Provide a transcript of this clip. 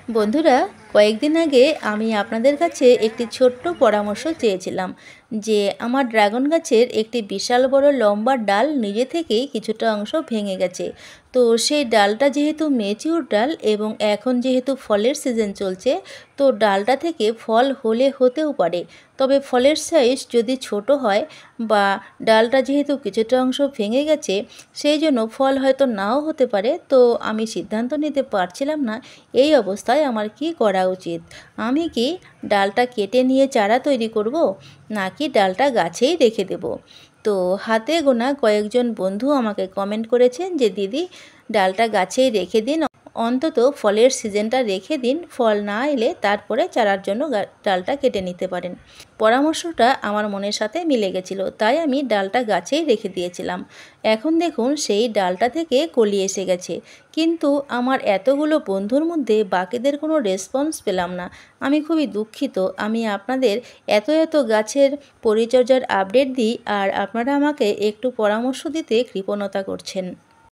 বন্ধুরা, কয়েকদিন আগে আমি আপনাদের কাছে একটি ছোট্ট পরামর্শ চেয়েছিলাম যে আমার ড্রাগন গাছের একটি বিশাল বড় লম্বা ডাল নিজে থেকেই কিছুটা অংশ ভেঙে গেছে। তো সেই ডালটা যেহেতু ম্যাচিউর ডাল এবং এখন যেহেতু ফলের সিজন চলছে, তো ডালটা থেকে ফল হলে হতেও পারে, তবে ফলের সাইজ যদি ছোট হয় বা ডালটা যেহেতু কিছুটা অংশ ভেঙে গেছে, সেই জন্য ফল হয়তো নাও হতে পারে। তো আমি সিদ্ধান্ত নিতে পারছিলাম না এই অবস্থায় আমার কি করা উচিত। আমি কি ডালটা কেটে নিয়ে চারা তৈরি করব, নাকি ডালটা গাছেই রেখে দেব? তো হাতে গোনা কয়েকজন বন্ধু আমাকে কমেন্ট করেছেন যে দিদি, ডালটা গাছেই রেখে দিন, অন্তত ফলের সিজনটা রেখে দিন, ফল না এলে তারপরে চারার জন্য ডালটা কেটে নিতে পারেন। পরামর্শটা আমার মনের সাথে মিলে গেছিল, তাই আমি ডালটা গাছেই রেখে দিয়েছিলাম। এখন দেখুন সেই ডালটা থেকে কলি এসে গেছে, কিন্তু আমার এতগুলো বন্ধুর মধ্যে বাকিদের কোনো রেসপন্স পেলাম না। আমি খুবই দুঃখিত। আমি আপনাদের এত গাছের পরিচর্যার আপডেট দিই আর আপনারা আমাকে একটু পরামর্শ দিতে কৃপণতা করছেন।